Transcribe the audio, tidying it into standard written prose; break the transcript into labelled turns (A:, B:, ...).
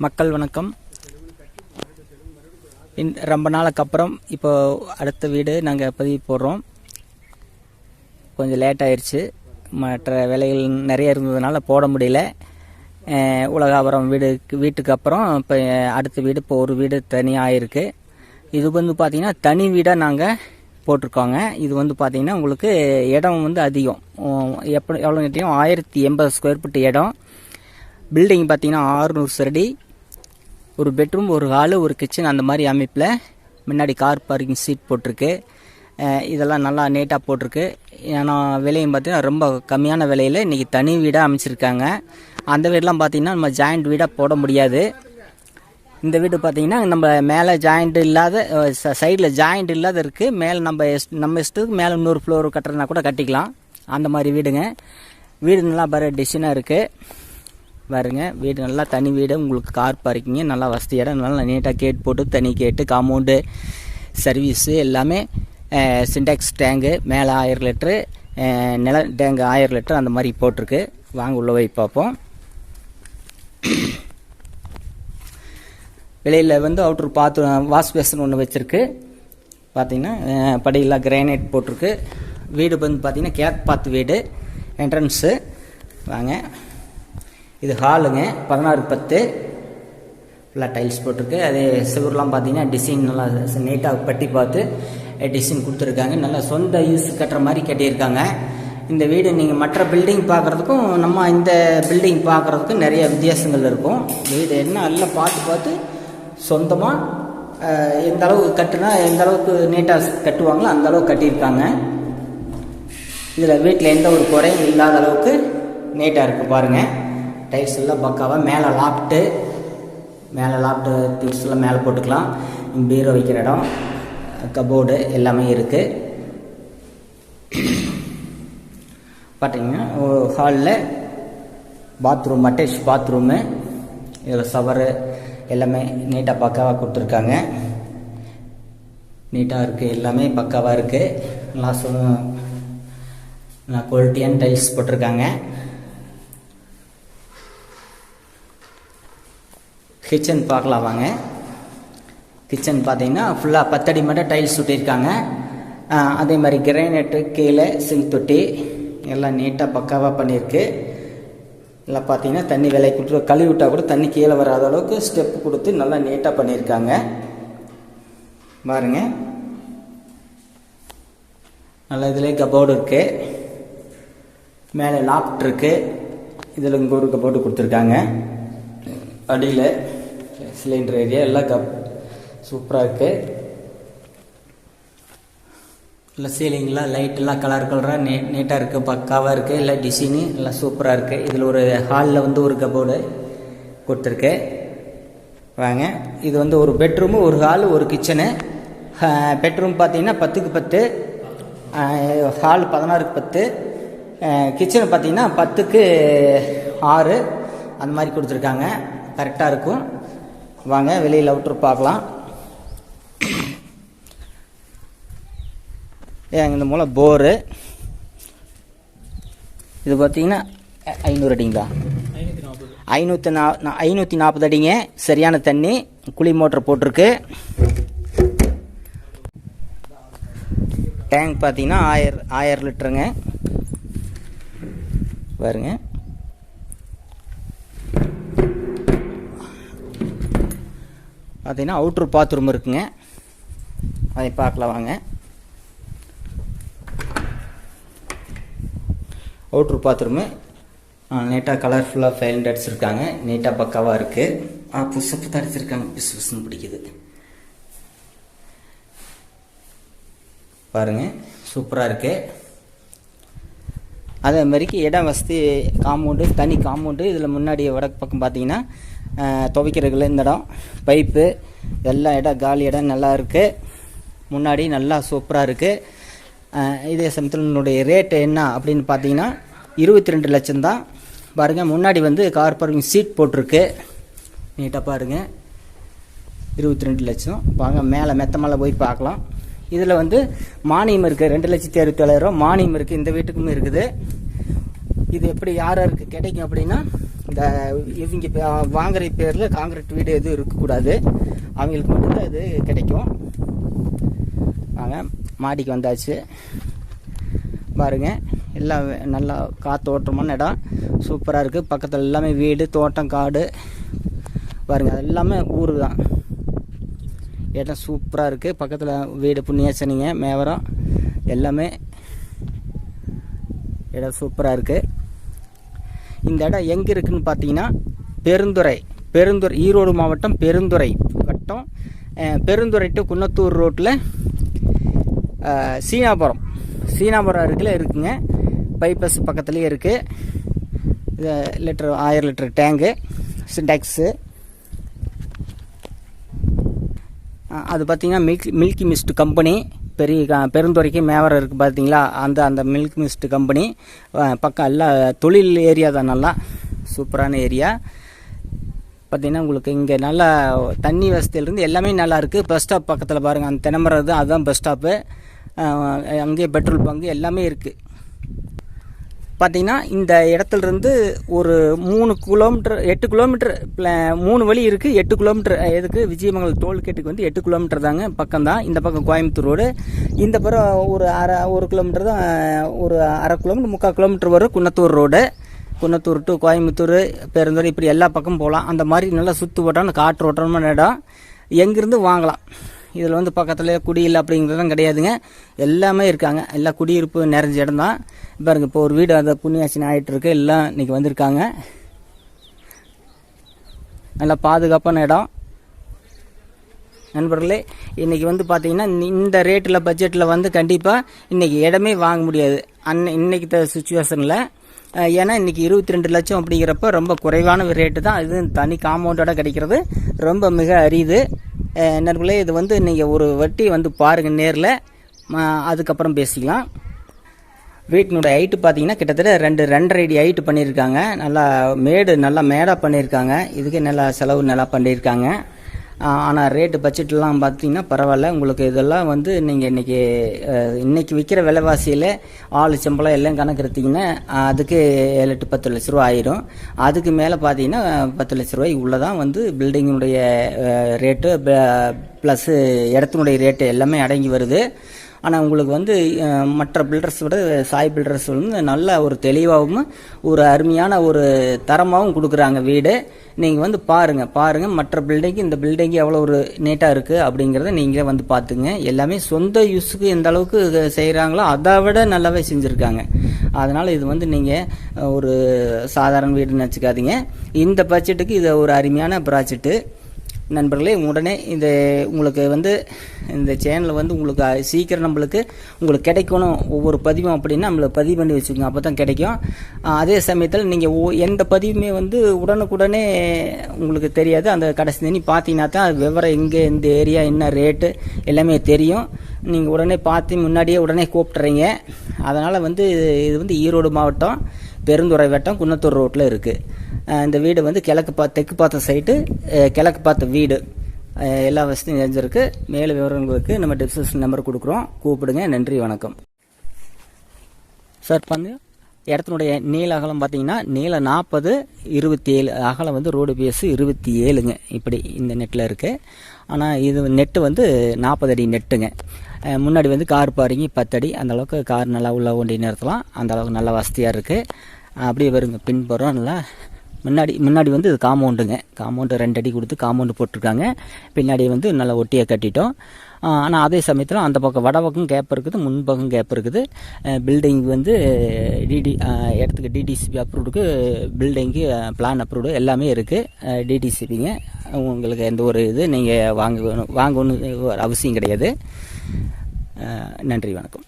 A: மக்கள் வணக்கம். ரொம்ப நாளுக்கு அப்புறம் இப்போ அடுத்த வீடு நாங்கள் பதிவு போடுறோம். கொஞ்சம் லேட் ஆயிடுச்சு, மற்ற வேலைகள் நிறைய இருந்ததுனால போட முடியல. உலகாபுரம் வீட்டுக்கு அப்புறம் இப்போ அடுத்த வீடு இப்போ ஒரு வீடு தனியாக ஆயிருக்கு. இது வந்து பார்த்திங்கன்னா தனி வீடாக நாங்கள் போட்டிருக்கோங்க. இது வந்து பார்த்திங்கன்னா உங்களுக்கு இடம் வந்து அதிகம். எவ்வளோ கேட்டீங்கன்னா 1080 ஸ்கொயர் ஃபீட் இடம். பில்டிங் பார்த்திங்கன்னா 600 சரடி. ஒரு பெட்ரூம், ஒரு ஹாலு, ஒரு கிச்சன், அந்த மாதிரி அமைப்பில் முன்னாடி கார் பார்க்கிங் சீட் போட்டிருக்கு. இதெல்லாம் நல்லா நீட்டாக போட்டிருக்கு. ஏன்னா விலையும் பார்த்திங்கன்னா ரொம்ப கம்மியான விலையில் இன்றைக்கி தனி வீடாக அமைச்சிருக்காங்க. அந்த வீடெலாம் பார்த்திங்கன்னா நம்ம ஜாயிண்ட் வீடாக போட முடியாது. இந்த வீடு பார்த்திங்கன்னா நம்ம மேலே ஜாயிண்ட் இல்லாத, சைடில் ஜாயிண்ட் இல்லாத இருக்குது. மேலே நம்ம இஷ்டத்துக்கு மேலே இன்னொரு ஃப்ளோர் கட்டுறதுனா கூட கட்டிக்கலாம். அந்த மாதிரி வீடுங்க. வீடு நல்லா டிசைனாக இருக்குது பாருங்க. வீடு நல்லா தனி வீடு. உங்களுக்கு கார் பார்க்கிங்க நல்லா வசதி இடம். நல்லா நீட்டாக கேட் போட்டு தனி கேட்டு, காம்பவுண்டு, சர்வீஸு எல்லாமே, சின்டாக்ஸ் டேங்கு மேலே 1000 லிட்ரு, நில டேங்கு 1000 லிட்டர் அந்த மாதிரி போட்டிருக்கு. வாங்க உள்ள போய் பார்ப்போம். வெளியில் வந்து அவுட்ரு வாஷ் பேசன் ஒன்று வச்சுருக்கு. பார்த்திங்கன்னா படியெல்லாம் கிரானைட் போட்டிருக்கு. வீடு வந்து பார்த்திங்கன்னா கிழக்கு பார்த்து வீடு. என்ட்ரன்ஸு வாங்க. இது ஹாலுங்க. 16x10 ஃபுல்லாக டைல்ஸ் போட்டிருக்கு. அதே சிவர்லாம் பார்த்தீங்கன்னா டிசைன் நல்லா நீட்டாக பட்டி பார்த்து டிசைன் கொடுத்துருக்காங்க. நல்லா சொந்த யூஸ் கட்டுற மாதிரி கட்டியிருக்காங்க. இந்த வீடு நீங்கள் மற்ற பில்டிங் பார்க்குறதுக்கும் நம்ம இந்த பில்டிங் பார்க்குறதுக்கும் நிறைய வித்தியாசங்கள் இருக்கும். வீடு என்ன நல்லா பார்த்து சொந்தமாக எந்த அளவுக்கு கட்டுனா எந்த அளவுக்கு நீட்டாக கட்டுவாங்களோ அந்த அளவுக்கு கட்டியிருக்காங்க. இதில் வீட்டில் எந்த ஒரு குறையும் இல்லாத அளவுக்கு நீட்டாக இருக்குது பாருங்கள். டைல்ஸ் எல்லாம் பக்காவாக. மேலே லாப்ட்டு திங்ஸ் எல்லாம் மேலே போட்டுக்கலாம். பீரோ வைக்கிற இடம், கபோர்டு எல்லாமே இருக்குது. பார்த்தீங்கன்னா ஹாலில் பாத்ரூம், அட்டாச் பாத்ரூமு, இதில் ஷவரு எல்லாமே நீட்டாக பக்காவாக கொடுத்துருக்காங்க. நீட்டாக இருக்குது, எல்லாமே பக்காவாக இருக்குது. நல்லா குவாலிட்டியான டைல்ஸ் போட்டிருக்காங்க. கிச்சன் பார்க்கலாம் வாங்க. கிச்சன் பார்த்தீங்கன்னா ஃபுல்லாக 10 அடி மட்டும் டைல்ஸ் சுட்டியிருக்காங்க. அதே மாதிரி கிரானைட்டு, கீழே சிங்க் தொட்டி எல்லாம் நீட்டாக பக்காவாக பண்ணியிருக்கு. எல்லாம் பார்த்தீங்கன்னா தண்ணி விலை கொடுத்து கழுவி விட்டால் கூட தண்ணி கீழே வராத அளவுக்கு ஸ்டெப்பு கொடுத்து நல்லா நீட்டாக பண்ணியிருக்காங்க பாருங்க. நல்லா இதிலே கபோர்டு இருக்குது. மேலே லாப்ட் இருக்குது. இதில் இங்கே ஒரு கபோர்டு கொடுத்துருக்காங்க. அடியில் சிலிண்டர் ஏரியா எல்லாம் சூப்பராக இருக்குது. இல்லை சீலிங்லாம் லைட்டெல்லாம் கலராக நீட்டாக இருக்குது, பக்காவாக இருக்குது. எல்லாம் டிசைனு எல்லாம் சூப்பராக இருக்குது. இதில் ஒரு ஹாலில் வந்து ஒரு கபோர்டு கொடுத்துருக்கு வாங்க. இது வந்து ஒரு பெட்ரூமு, ஒரு ஹாலு, ஒரு கிச்சனு. பெட்ரூம் பார்த்தீங்கன்னா 10x10, ஹால் 16x10, கிச்சனு பார்த்தீங்கன்னா 10x6 அந்த மாதிரி கொடுத்துருக்காங்க. கரெக்டாக இருக்கும். வாங்க வெளியில் அவுட்ரு பார்க்கலாம். இந்த மூலம் போரு. இது பார்த்தீங்கன்னா 500 அடிங்களா? 540 அடிங்க. சரியான தண்ணி. குழி மோட்டர் போட்டிருக்கு. டேங்க் பார்த்தீங்கன்னா 1000 லிட்டருங்க பாருங்க. பார்த்தீங்கன்னா அவுட்ரு பாத்ரூம் இருக்குங்க. அதை பார்க்கலாம் வாங்க. அவுட்ரு பாத்ரூமு நீட்டாக கலர்ஃபுல்லாக ஃபைல் அடிச்சிருக்காங்க. நீட்டாக பக்காவாக இருக்குது. புதுசு அடிச்சிருக்காங்க. பிசுன்னு பிடிக்குது பாருங்கள். சூப்பராக இருக்குது. அதே மாதிரிக்கு இடம் வசதி, காம்பவுண்டு, தனி காம்பவுண்டு. இதில் முன்னாடி வடக்கு பக்கம் பார்த்தீங்கன்னா துவைக்கிறதுல இந்த இடம், பைப்பு, எல்லா இடம் காலி இடம் நல்லா இருக்குது. முன்னாடி நல்லா சூப்பராக இருக்குது. இதே சமயத்தினுடைய ரேட்டு என்ன அப்படின்னு பார்த்தீங்கன்னா 22 லட்சம் தான் பாருங்கள். முன்னாடி வந்து கார் பார்க்கிங் சீட் போட்டிருக்கு. நீட்டாக பாருங்கள். 22 லட்சம். வாங்க மேலே மெத்த மேலே போய் பார்க்கலாம். இதில் வந்து மானியம் இருக்குது. 2,67,000 மானியம் இருக்குது. இந்த வீட்டுக்குமே இருக்குது. இது எப்படி யாருக்கு கிடைக்கும் அப்படின்னா, இந்த இந்த இவங்க வாங்குற பேரில் காங்கிரீட் வீடு எதுவும் இருக்கக்கூடாது, அவங்களுக்கு மட்டும்தான் இது கிடைக்கும். வாங்க மாடிக்கு வந்தாச்சு பாருங்க. எல்லாம் நல்லா காத்தோட்டமான இடம், சூப்பராக இருக்குது. பக்கத்தில் எல்லாமே வீடு, தோட்டம், காடு பாருங்கள். அது எல்லாமே ஊர் தான். இடம் சூப்பராக இருக்குது. பக்கத்தில் வீடு, புண்ணியாச்சனிங்க, மேவரம் எல்லாமே இடம் சூப்பராக இருக்குது. இந்த இடம் எங்கே இருக்குதுன்னு பார்த்தீங்கன்னா பெருந்துறை, ஈரோடு மாவட்டம் பெருந்துறை வட்டம், பெருந்துறை டு குன்னத்தூர் ரோட்டில் சீனாபுரம் இருக்குங்க. பைபஸ் பக்கத்துலேயே இருக்குது. இது 1000 லிட்டர் டேங்கு, சிண்டெக்ஸு. அது பார்த்திங்கன்னா மில்கி மிஸ்ட் கம்பெனி, பெருந்துறைக்கு மேவரம் இருக்குது பார்த்தீங்களா, அந்த மில்க் மிஸ்ட் கம்பெனி பக்கம் எல்லாம் தொழில் ஏரியா தான். நல்லா சூப்பரான ஏரியா. பார்த்திங்கன்னா உங்களுக்கு இங்கே நல்லா தண்ணி வசதியிலேருந்து எல்லாமே நல்லா இருக்குது. பஸ் ஸ்டாப் பக்கத்தில் பாருங்கள், அந்த தென்னமரம் தான், அதுதான் பஸ் ஸ்டாப்பு. அங்கேயே பெட்ரோல் பங்கு எல்லாமே இருக்குது. பார்த்திங்கன்னா இந்த இடத்துலேருந்து ஒரு 3 கிலோமீட்டர் 8 கிலோமீட்டர் 3 வழி இருக்குது. 8 கிலோமீட்டர் எதுக்கு விஜயமங்கலம் டோல்கேட்டுக்கு வந்து 8 கிலோமீட்டர் தாங்க பக்கம் தான். இந்த பக்கம் கோயம்புத்தூர் ரோடு, இந்த பக்கம் ஒரு கிலோமீட்டர் தான், ஒரு 1/2 கிலோமீட்டர் 3/4 கிலோமீட்டர் வரும் குன்னத்தூர் ரோடு. குன்னத்தூர் டு கோயம்புத்தூர், பெருந்துறை இப்படி எல்லா பக்கம் போகலாம். அந்த மாதிரி நல்லா சுற்று ஓட்டான காற்று ஓட்டமான இடம். எங்கேருந்து வாங்கலாம். இதில் வந்து பக்கத்தில் குடியில் அப்படிங்கிறதுலாம் கிடையாதுங்க, எல்லாமே இருக்காங்க. எல்லா குடியிருப்பு நிறைஞ்ச இடம் தான். பாருங்க, இப்போ ஒரு வீடு அதை புண்ணியாசினி ஆகிட்டு இருக்கு, எல்லாம் இன்றைக்கி வந்திருக்காங்க. நல்லா பாதுகாப்பான இடம் நண்பர்களே. இன்றைக்கி வந்து பார்த்திங்கன்னா இந்த ரேட்டில் பட்ஜெட்டில் வந்து கண்டிப்பாக இன்றைக்கி இடமே வாங்க முடியாது இன்றைக்கி சுச்சுவேஷனில். ஏன்னா இன்றைக்கி 22 லட்சம் அப்படிங்கிறப்ப ரொம்ப குறைவான ரேட்டு தான். இது தனி காம்பவுண்டோட கிடைக்கிறது ரொம்ப மிக அரிது நண்பர்களே. இது வந்து நீங்கள் ஒரு வட்டி வந்து பாருங்கள் நேரில், அதுக்கப்புறம் பேசிக்கலாம். வீட்டினுடைய ஹைட்டு பார்த்தீங்கன்னா கிட்டத்தட்ட 2.5 அடி ஹைட்டு பண்ணியிருக்காங்க. நல்லா மேடாக பண்ணியிருக்காங்க. இதுக்கு நல்லா செலவு நல்லா பண்ணியிருக்காங்க. ஆனால் ரேட்டு பட்ஜெட்லாம் பார்த்தீங்கன்னா பரவாயில்ல. உங்களுக்கு இதெல்லாம் வந்து நீங்கள் இன்றைக்கி விற்கிற விலைவாசியில் ஆள் சம்பளம் எல்லாம் கணக்கு எடுத்திங்கன்னா அதுக்கு 7-10 லட்ச ரூபா ஆயிரும். அதுக்கு மேலே பார்த்தீங்கன்னா 10 லட்ச ரூபாய் உள்ளதான் வந்து பில்டிங்கினுடைய ரேட்டு ப்ளஸ்ஸு இடத்தினுடைய ரேட்டு எல்லாமே அடங்கி வருது. ஆனால் உங்களுக்கு வந்து மற்ற பில்டர்ஸ் விட சாய் பில்டர்ஸ் வந்து நல்ல ஒரு தெளிவாகவும் ஒரு அருமையான ஒரு தரமாகவும் கொடுக்குறாங்க வீடு. நீங்கள் வந்து பாருங்கள் மற்ற பில்டிங்கு இந்த பில்டிங்கு எவ்வளோ ஒரு நீட்டாக இருக்குது அப்படிங்கிறத நீங்களே வந்து பார்த்துங்க. எல்லாமே சொந்த யூஸுக்கு எந்த அளவுக்கு செய்கிறாங்களோ அதை விட நல்லாவே செஞ்சுருக்காங்க. அதனால் இது வந்து நீங்கள் ஒரு சாதாரண வீடுன்னு வச்சுக்காதீங்க. இந்த பட்ஜெட்டுக்கு இது ஒரு அருமையான ப்ராஜெக்ட்டு நண்பர்களே. உடனே உங்களுக்கு வந்து இந்த சேனல் வந்து உங்களுக்கு சீக்கிரம் உங்களுக்கு கிடைக்கணும் ஒவ்வொரு பதிவும் அப்படின்னா நம்மளுக்கு பதிவு பண்ணி வச்சுக்கோங்க, அப்போ தான் கிடைக்கும். அதே சமயத்தில் நீங்கள் எந்த பதிவுமே வந்து உடனுக்குடனே உங்களுக்கு தெரியாது. அந்த கடைசி தேதி பார்த்தீங்கன்னா தான் அது விவரம் எங்கே இந்த ஏரியா என்ன ரேட்டு எல்லாமே தெரியும். நீங்கள் உடனே பார்த்து முன்னாடியே உடனே கூப்பிட்றீங்க. அதனால் வந்து இது வந்து ஈரோடு மாவட்டம் பெருந்துறை வட்டம் குன்னத்தூர் ரோட்டில் இருக்குது. இந்த வீடு வந்து தெற்கு பார்த்த சைட்டு, கிழக்கு பார்த்த வீடு, எல்லா வசதியும் செஞ்சுருக்கு. மேலே விவரங்களுக்கு நம்ம டிஸ்கிரிப்ஷன் நம்பர் கொடுக்குறோம், கூப்பிடுங்க. நன்றி, வணக்கம் சார். இடத்தினுடைய நீள அகலம் பார்த்தீங்கன்னா நீளம் 40, 27, அகலம் வந்து ரோடு பேஸு 27ங்க. இப்படி இந்த நெட்டில் இருக்குது. ஆனால் இது நெட்டு வந்து 40 அடி நெட்டுங்க. முன்னாடி வந்து கார் பார்க்கிங் 10 அடி, அந்தளவுக்கு கார் நல்லா உள்ள ஒண்டி நிறுத்தலாம். அந்தளவுக்கு நல்லா வசதியாக இருக்குது. அப்படியே வருங்க பின்புறம் நல்லா முன்னாடி வந்து இது காம்பவுண்டுங்க. காம்பவுண்டு 2 அடி கொடுத்து காம்பவுண்டு போட்டிருக்காங்க. பின்னாடி வந்து நல்லா ஒட்டியாக கட்டிட்டோம். ஆனால் அதே சமயத்தில் அந்த பக்கம் வடபக்கம் கேப் இருக்குது, முன்பக்கம் கேப் இருக்குது. பில்டிங் வந்து இடத்துக்கு டிடிசிபி அப்ரூவ்டுக்கு, பில்டிங்கு பிளான் அப்ரூவ்டு எல்லாமே இருக்குது. டிடிசிபிங்க. உங்களுக்கு எந்த ஒரு இது நீங்கள் வாங்கணும்னு அவசியம் கிடையாது. நன்றி, வணக்கம்.